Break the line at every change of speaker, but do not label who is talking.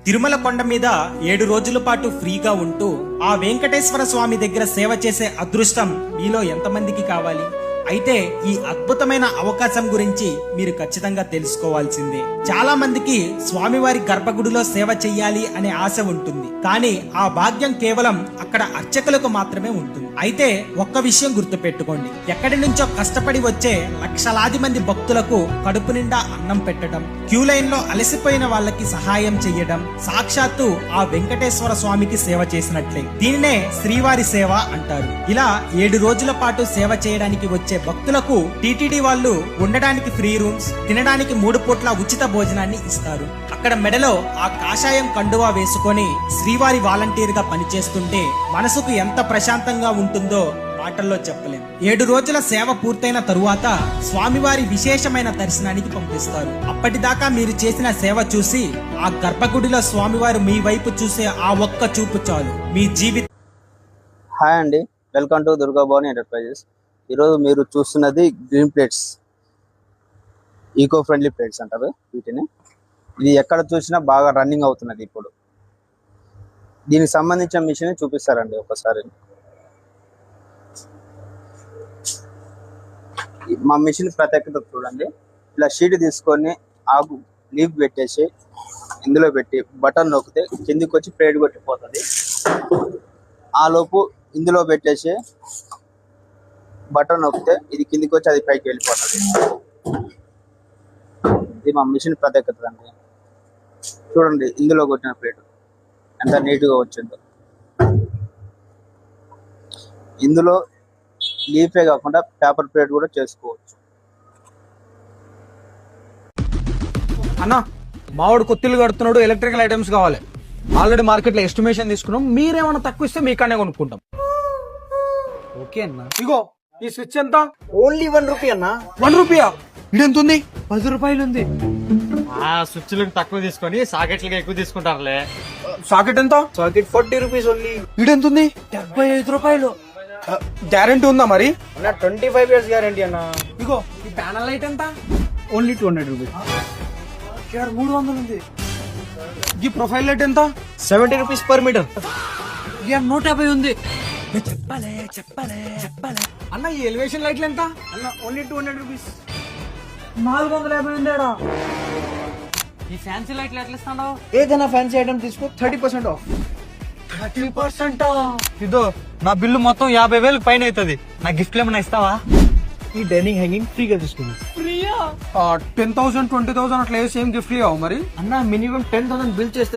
తిరుమల కొండ మీద 7 రోజుల పాటు ఫ్రీగా ఉంటూ ఆ వెంకటేశ్వర స్వామి దగ్గర సేవ చేసే అదృష్టం మీలో ఎంతమందికి కావాలి? అయితే ఈ అద్భుతమైన అవకాశం గురించి మీరు ఖచ్చితంగా తెలుసుకోవాల్సిందే. చాలా మందికి స్వామివారి గర్భగుడిలో సేవ చెయ్యాలి అనే ఆశ ఉంటుంది, కానీ ఆ భాగ్యం కేవలం అక్కడ అర్చకులకు మాత్రమే ఉంటుంది. అయితే ఒక్క విషయం గుర్తుపెట్టుకోండి, ఎక్కడి నుంచో కష్టపడి వచ్చే లక్షలాది మంది భక్తులకు కడుపు నిండా అన్నం పెట్టడం, క్యూ లైన్ లో అలసిపోయిన వాళ్ళకి సహాయం చెయ్యడం సాక్షాత్తు ఆ వెంకటేశ్వర స్వామికి సేవ చేసినట్లే. దీనినే శ్రీవారి సేవ అంటారు. ఇలా 7 రోజుల పాటు సేవ చేయడానికి వచ్చే భక్తులకు టీటీడీ వాళ్ళు ఉండడానికి ఫ్రీ రూమ్స్, తినడానికి 3 పూట్ల ఉచిత భోజనాన్ని ఇస్తారు. అక్కడ మెడలో ఆ కాషాయం కండువా వేసుకొని శ్రీవారి వాలంటీర్ గా పనిచేస్తుంటే మనసుకు ఎంత ప్రశాంతంగా ఉంటుందో మాటల్లో చెప్పలేం. 7 రోజుల సేవ పూర్తయిన తరువాత స్వామివారి విశేషమైన దర్శనానికి పంపిస్తారు. అప్పటిదాకా మీరు చేసిన సేవ చూసి ఆ గర్భగుడిలో స్వామివారు మీ వైపు చూసే ఆ ఒక్క చూపు చాలు మీ జీవితం.
హాయ్ అండి, welcome to Durga Bhavani enterprises. ఈరోజు మీరు చూస్తున్నది green plates, eco friendly plates అంటారు వీటిని. ఇది ఎక్కడ చూసినా బాగా రన్నింగ్ అవుతున్నది. ఇప్పుడు దీనికి సంబంధించిన మిషన్ చూపిస్తారండి ఒకసారి. మా మిషన్ ప్రత్యేకత చూడండి. ఇలా షీట్ తీసుకొని ఆకు లీఫ్ పెట్టేసి ఇందులో పెట్టి బటన్ నొక్కితే కిందికి వచ్చి ప్లేట్ కొట్టిపోతుంది. ఆ లోపు ఇందులో పెట్టేసి బటన్ నొక్కితే ఇది కిందికి వచ్చి అది పైకి వెళ్ళిపోతుంది. ఇది మా మిషన్ ప్రత్యేకత అండి. చూడండి, ఇందులో కొట్టిన ప్లేట్ ఎంత నీట్గా వచ్చిందో. ఇందులో లీఫే కాకుండా పేపర్ ప్లేట్ కూడా చేసుకోవచ్చు.
అన్న, మావాడు కొత్తిల్లు కడుతున్నాడు, ఎలక్ట్రికల్ ఐటమ్స్ కావాలి. ఆల్రెడీ మార్కెట్ లో ఎస్టిమేషన్ తీసుకున్నాం. మీరేమన్నా తక్కువ ఇస్తే మీకనే కొనుక్కుంటాం. ఓకే అన్న. ఇగో ఈ స్విచ్ ఎంత?
ఓన్లీ 1 రూపీ అన్న.
1 రూపీయా? ఇదెంతుంది? 10 రూపాయలు ఉంది.
ఆ స్విచ్లకు తక్కువ తీసుకొని సాకెట్లకు ఎక్కువ తీసుకుంటారులే.
సాకెట్ ఎంత?
Socket 40 rupees only.
ఇదెంతుంది?
75 రూపాయలు.
గ్యారంటీ ఉందా మరి?
అన్న 25 ఇయర్స్ గ్యారంటీ అన్న.
ఇగో ఈ ప్యానల్ లైట్ ఎంత?
Only 200 rupees.
300 ఉంది. ఈ ప్రొఫైల్ లైట్ ఎంత?
70 రూపీస్ పర్ మీటర్.
150 ఉంది. అన్న ఈ ఎలివేషన్ లైట్లు ఎంత?
అన్న ఓన్లీ 200 రూపీస్.
450 ఉందేడా?
ఈ ఫ్యాన్సీ లైట్లు ఎట్లా ఇస్తాను?
ఏదైనా ఫ్యాన్సీ ఐటమ్ తీసుకో, 30% ఆఫ్.
30%. ఇదో నా బిల్లు మొత్తం 50,000 పైన అవుతుంది. నా గిఫ్ట్లు ఏమైనా ఇస్తావా? ఈ డైనింగ్ హ్యాంగింగ్ ఫ్రీగా తీసుకున్నాను.
10,000 20,000 అట్లా సేమ్ గిఫ్ట్ ఇవ్వవు మరి?
అన్న మినిమం 10,000 బిల్ చేస్తే